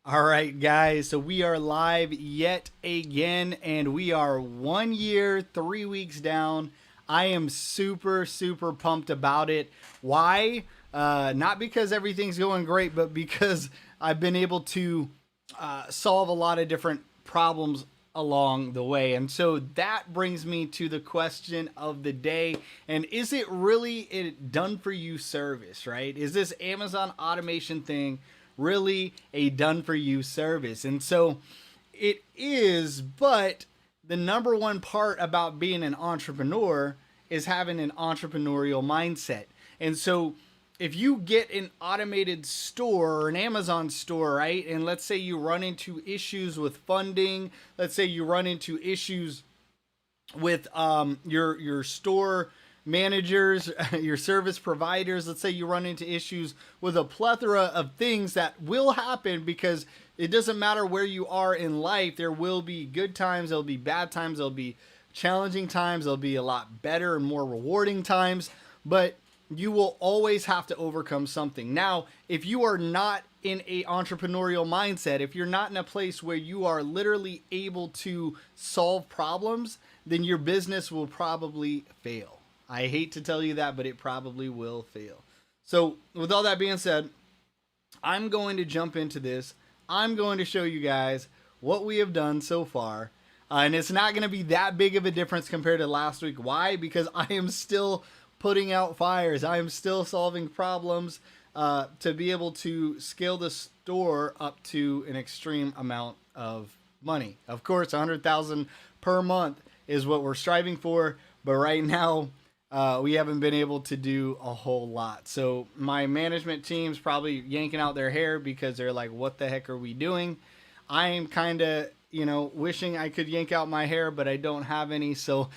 All right, guys. So we are live yet again, and we are 1 year, 3 weeks down. I am super, super pumped about it. Why? Not because everything's going great, but because I've been able to solve a lot of different problems along the way. And so that brings me to the question of the day. And is it really a done for you service, right? Is this Amazon automation thing really a done for you service? And so it is, but the number one part about being an entrepreneur is having an entrepreneurial mindset. And so if you get an automated store or an Amazon store, right? And let's say you run into issues with funding, let's say you run into issues with your store managers, your service providers. Let's say you run into issues with a plethora of things that will happen because it doesn't matter where you are in life. There will be good times, there'll be bad times, there'll be challenging times, there'll be a lot better and more rewarding times, but you will always have to overcome something. Now, if you are not in a entrepreneurial mindset, if you're not in a place where you are literally able to solve problems, then your business will probably fail. I hate to tell you that, but it probably will fail. So, with all that being said, I'm going to jump into this. I'm going to show you guys what we have done so far. And it's not going to be that big of a difference compared to last week. Why? Because I am still putting out fires. I am still solving problems to be able to scale the store up to an extreme amount of money. Of course, 100,000 per month is what we're striving for, but right now we haven't been able to do a whole lot. So my management team's probably yanking out their hair because they're like, "What the heck are we doing?" I am kind of wishing I could yank out my hair, but I don't have any. So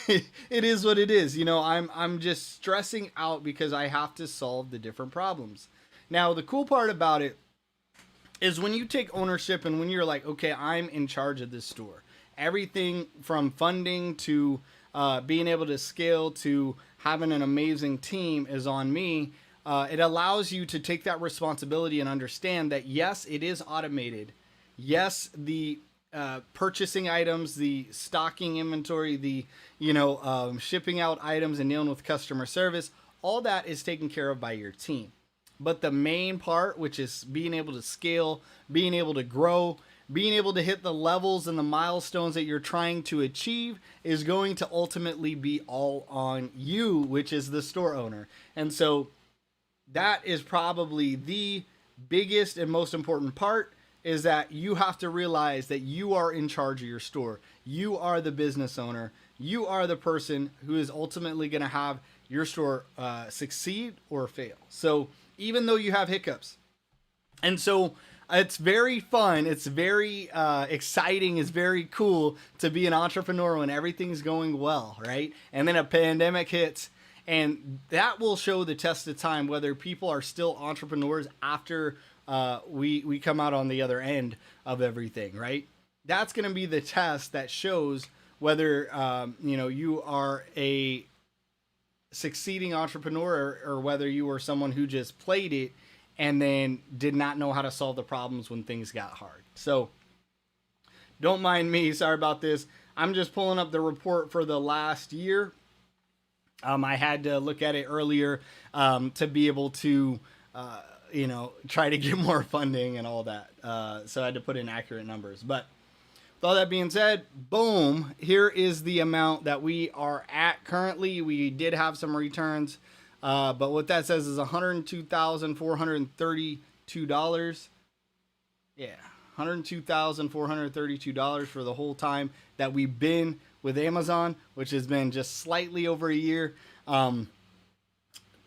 it is what it is. I'm just stressing out because I have to solve the different problems. Now, the cool part about it is when you take ownership and when you're like, okay, I'm in charge of this store. Everything from funding to being able to scale to having an amazing team is on me. It allows you to take that responsibility and understand that, yes, it is automated. Yes, the purchasing items, the stocking inventory, the shipping out items and dealing with customer service, all that is taken care of by your team. But the main part, which is being able to scale, being able to grow, being able to hit the levels and the milestones that you're trying to achieve, is going to ultimately be all on you, which is the store owner. And so that is probably the biggest and most important part, is that you have to realize that you are in charge of your store. You are the business owner. You are the person who is ultimately going to have your store succeed or fail. So even though you have hiccups. And so it's very fun. It's very exciting. It's very cool to be an entrepreneur when everything's going well, right? And then a pandemic hits, and that will show the test of time whether people are still entrepreneurs after we come out on the other end of everything, right? That's going to be the test that shows whether you are a succeeding entrepreneur or whether you were someone who just played it and then did not know how to solve the problems when things got hard. So don't mind me. Sorry about this. I'm just pulling up the report for the last year. I had to look at it earlier to be able to try to get more funding and all that. So I had to put in accurate numbers. But with all that being said, boom, here is the amount that we are at currently. We did have some returns, but what that says is $102,432. Yeah, $102,432 for the whole time that we've been with Amazon, which has been just slightly over a year.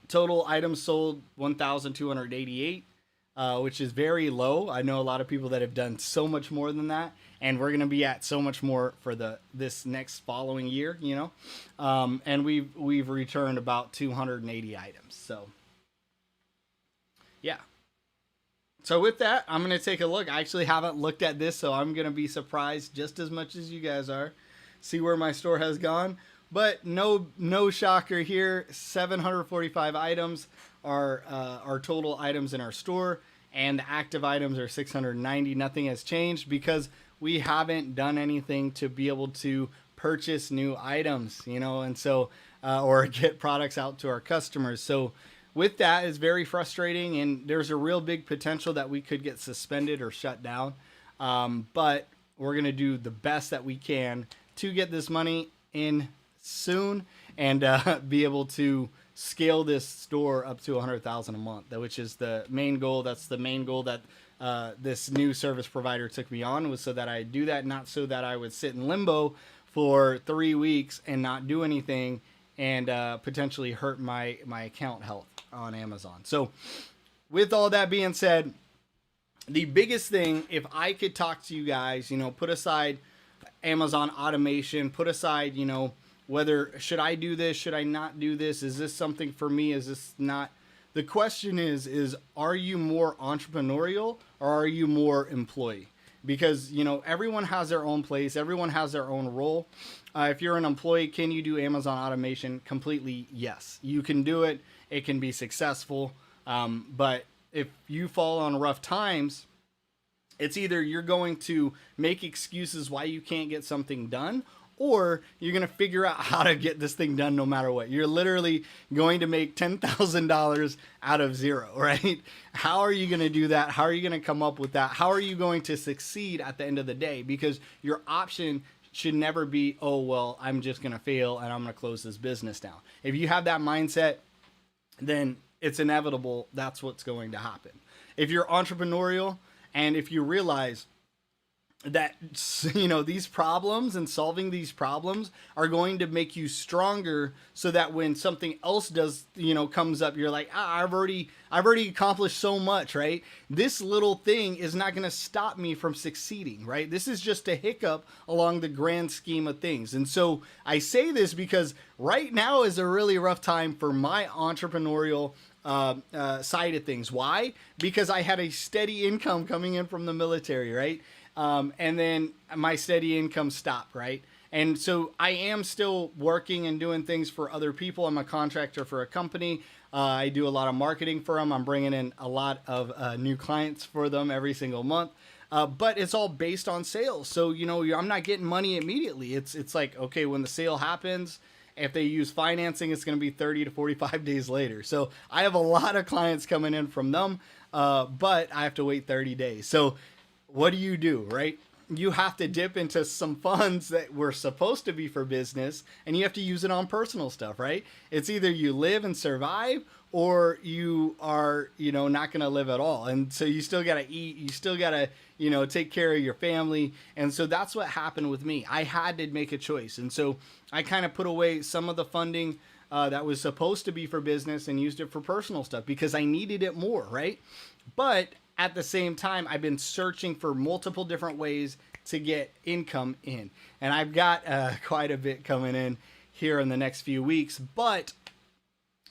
Total items sold 1,288, which is very low. I know a lot of people that have done so much more than that, and we're going to be at so much more for this next following year, and we've returned about 280 items. So yeah. So with that, I'm going to take a look. I actually haven't looked at this, so I'm going to be surprised just as much as you guys are. See where my store has gone. But no shocker here. 745 items are our total items in our store. and the active items are 690. Nothing has changed because we haven't done anything to be able to purchase new items, and so or get products out to our customers. So with that, it's very frustrating, and there's a real big potential that we could get suspended or shut down. But we're gonna do the best that we can to get this money in soon and be able to scale this store up to 100,000 a month, which is the main goal. That's the main goal that this new service provider took me on, was so that I do that, not so that I would sit in limbo for 3 weeks and not do anything and potentially hurt my account health on Amazon. So with all that being said, the biggest thing, if I could talk to you guys, put aside Amazon automation, put aside, whether should I do this, should I not do this, is this something for me, is this not? The question is are you more entrepreneurial or are you more employee? Because, everyone has their own place. Everyone has their own role. If you're an employee, can you do Amazon automation? Completely, yes. You can do it. It can be successful. But if you fall on rough times, it's either you're going to make excuses why you can't get something done, or you're going to figure out how to get this thing done no matter what. You're literally going to make $10,000 out of zero, right? How are you going to do that? How are you going to come up with that? How are you going to succeed at the end of the day? Because your option should never be, oh, well, I'm just going to fail and I'm going to close this business down. If you have that mindset, then it's inevitable that's what's going to happen. If you're entrepreneurial and if you realize that, these problems and solving these problems are going to make you stronger, so that when something else does, comes up, you're like, I've already accomplished so much, right? This little thing is not going to stop me from succeeding, right? This is just a hiccup along the grand scheme of things. And so I say this because right now is a really rough time for my entrepreneurial side of things. Why? Because I had a steady income coming in from the military, right? And then my steady income stopped, right? And so I am still working and doing things for other people. I'm a contractor for a company. I do a lot of marketing for them. I'm bringing in a lot of new clients for them every single month. But it's all based on sales. So, I'm not getting money immediately. It's like, okay, when the sale happens, if they use financing, it's going to be 30 to 45 days later. So I have a lot of clients coming in from them, but I have to wait 30 days. So what do, right? You have to dip into some funds that were supposed to be for business, and you have to use it on personal stuff, right? It's either you live and survive, or you are, not going to live at all. And so you still got to eat, you still got to, take care of your family. And so that's what happened with me. I had to make a choice. And so I kind of put away some of the funding that was supposed to be for business and used it for personal stuff because I needed it more, right? But at the same time, I've been searching for multiple different ways to get income in. And I've got quite a bit coming in here in the next few weeks, but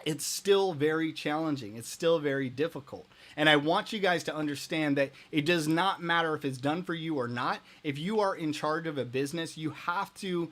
it's still very challenging. It's still very difficult. And I want you guys to understand that it does not matter if it's done for you or not. If you are in charge of a business, you have to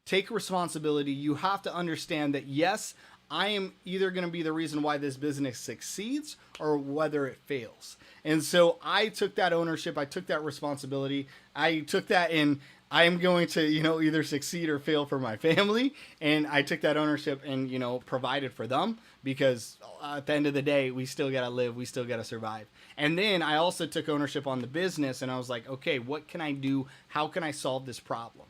take responsibility. You have to understand that, yes, I am either going to be the reason why this business succeeds or whether it fails. And so I took that ownership. I took that responsibility. I took that in, I am going to, either succeed or fail for my family. And I took that ownership and, provided for them because at the end of the day, we still got to live. We still got to survive. And then I also took ownership on the business and I was like, okay, what can I do? How can I solve this problem?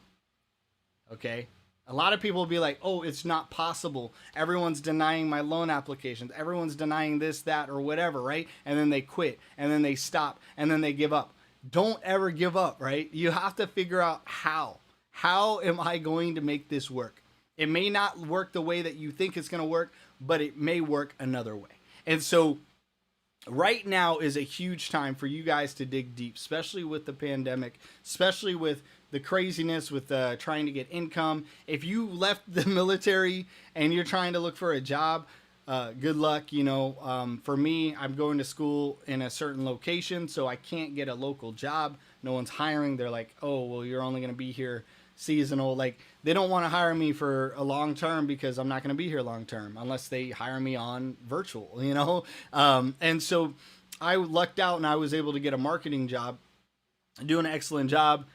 Okay. A lot of people will be like, oh, it's not possible. Everyone's denying my loan applications. Everyone's denying this, that, or whatever, right? And then they quit, and then they stop, and then they give up. Don't ever give up, right? You have to figure out how. How am I going to make this work? It may not work the way that you think it's going to work, but it may work another way. And so right now is a huge time for you guys to dig deep, especially with the pandemic, especially with the craziness with trying to get income. If you left the military and you're trying to look for a job, good luck. For me, I'm going to school in a certain location, so I can't get a local job. No one's hiring. They're like, oh, well, you're only going to be here seasonal. Like, they don't want to hire me for a long term because I'm not going to be here long term unless they hire me on virtual, And so I lucked out and I was able to get a marketing job, doing an excellent job.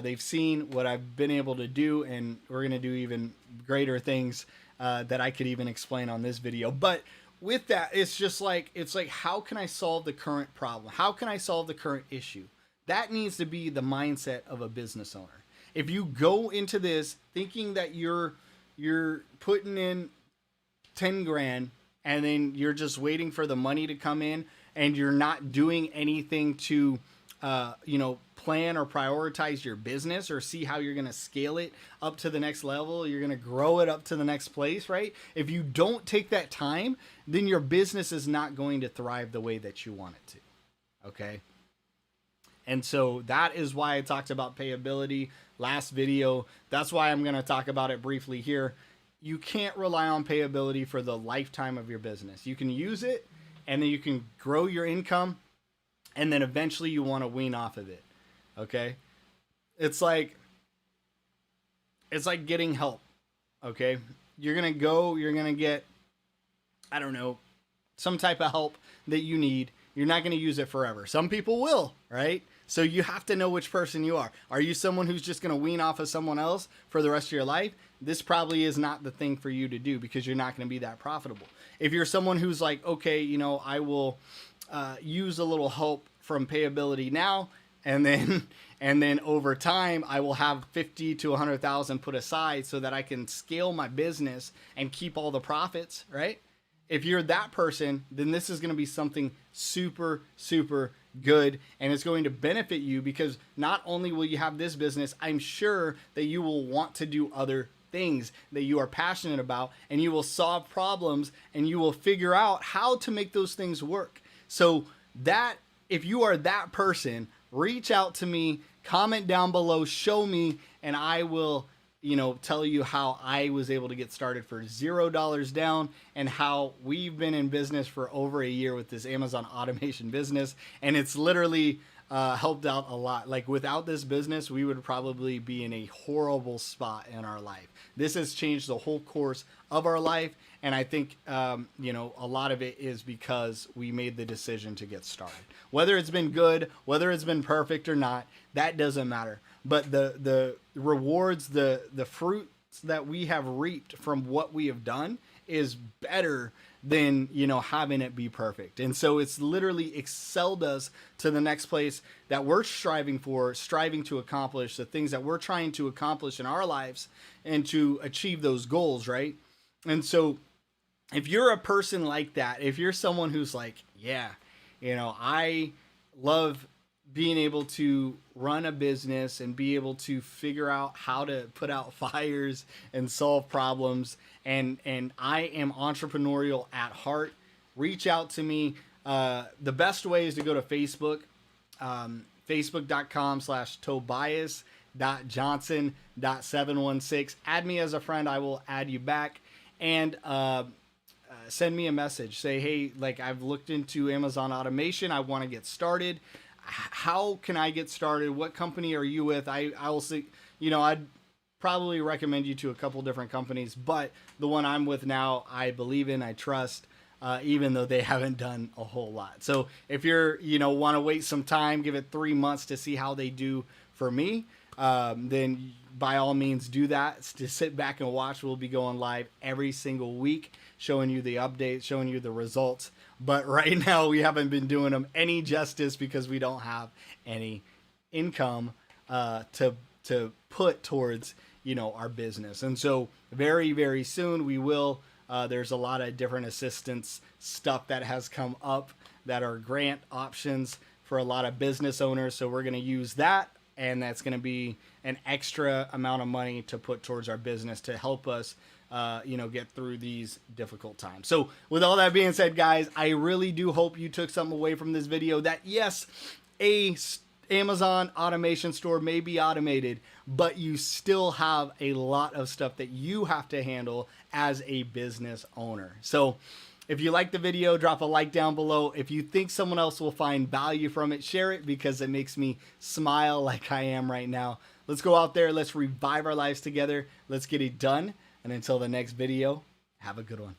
They've seen what I've been able to do, and we're going to do even greater things that I could even explain on this video. But with that, it's just like, how can I solve the current problem? How can I solve the current issue? That needs to be the mindset of a business owner. If you go into this thinking that you're putting in 10 grand and then you're just waiting for the money to come in, and you're not doing anything to, plan or prioritize your business or see how you're going to scale it up to the next level, you're going to grow it up to the next place, right? If you don't take that time, then your business is not going to thrive the way that you want it to. Okay. And so that is why I talked about payability last video. That's why I'm going to talk about it briefly here. You can't rely on payability for the lifetime of your business. You can use it, and then you can grow your income, and then eventually you want to wean off of it. Okay. It's like getting help. Okay. You're going to get, I don't know, some type of help that you need. You're not going to use it forever. Some people will, right? So you have to know which person you are. Are you someone who's just going to wean off of someone else for the rest of your life? This probably is not the thing for you to do, because you're not going to be that profitable. If you're someone who's like, okay, I will use a little help from payability now, and then over time I will have 50 to 100,000 put aside so that I can scale my business and keep all the profits, right? If you're that person, then this is going to be something super, super good, and it's going to benefit you, because not only will you have this business, I'm sure that you will want to do other things that you are passionate about, and you will solve problems, and you will figure out how to make those things work. So that, if you are that person, reach out to me, comment down below, show me, and I will tell you how I was able to get started for $0 down, and how we've been in business for over a year with this Amazon automation business. And it's literally helped out a lot. Like, without this business, we would probably be in a horrible spot in our life. This has changed the whole course of our life. And I think, a lot of it is because we made the decision to get started. Whether it's been good, whether it's been perfect or not, that doesn't matter. But the rewards, the fruits that we have reaped from what we have done is better than, having it be perfect. And so it's literally excelled us to the next place that we're striving to accomplish, the things that we're trying to accomplish in our lives and to achieve those goals, right? And so if you're a person like that, if you're someone who's like, yeah, I love being able to run a business and be able to figure out how to put out fires and solve problems, and I am entrepreneurial at heart, reach out to me. The best way is to go to Facebook, facebook.com/tobias.johnson.716. Add me as a friend. I will add you back, and send me a message. Say, hey, like, I've looked into Amazon automation. I want to get started. How can I get started? What company are you with? I will see, I'd probably recommend you to a couple different companies, but the one I'm with now, I believe in, I trust, even though they haven't done a whole lot. So if you're, want to wait some time, give it 3 months to see how they do for me, then by all means do that. To sit back and watch. We'll be going live every single week, showing you the updates, showing you the results. But right now we haven't been doing them any justice because we don't have any income to put towards our business. And so very, very soon we will. There's a lot of different assistance stuff that has come up that are grant options for a lot of business owners. So we're going to use that, and that's going to be an extra amount of money to put towards our business to help us get through these difficult times. So with all that being said, guys, I really do hope you took something away from this video, that yes, Amazon automation store may be automated, but you still have a lot of stuff that you have to handle as a business owner. So if you like the video, drop a like down below. If you think someone else will find value from it, share it, because it makes me smile like I am right now. Let's go out there. Let's revive our lives together. Let's get it done. And until the next video, have a good one.